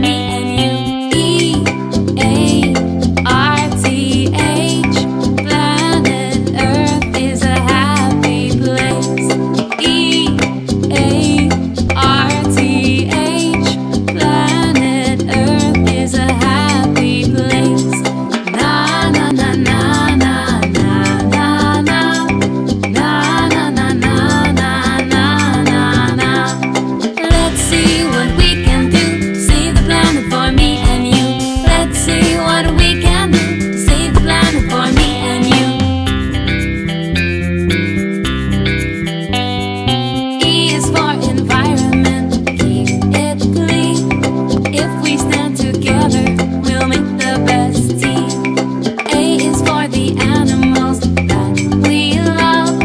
for me and you. E-A-R-T-H. Planet Earth is a happy place. E-A-R-T-H. Planet Earth is a happy place. Na na na na na na na na na na na na na na na na. Let's see what we can do to save the planet for me and you. Let's see what we can do to save the planet for me and you. E is for environment, keep it clean. If we stand together, we'll make the best team. A is for the animals that we love,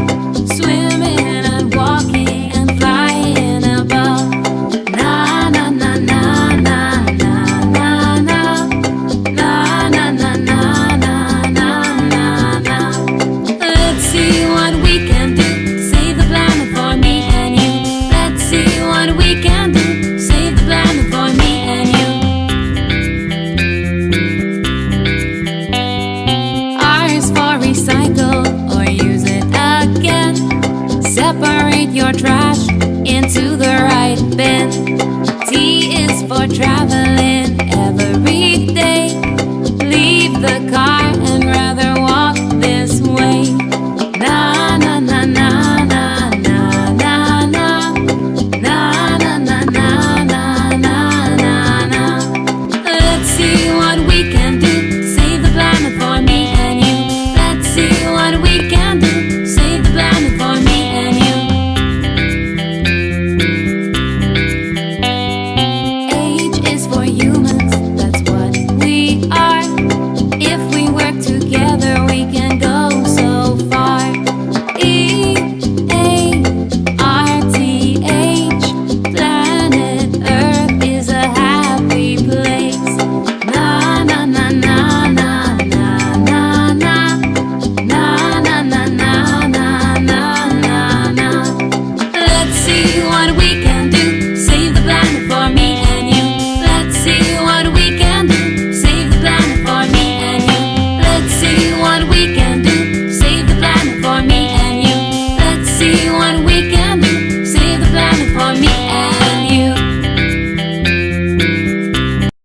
swimming and walking and flying above. Na na na na na na na na na na na na na na na na. Let's see what we can do to save the planet for me and you. Let's see what we can do to save the planet for me and you. R is for recycle or use it again. Separate your trash into the right bin. T is for traveling every day. Leave the car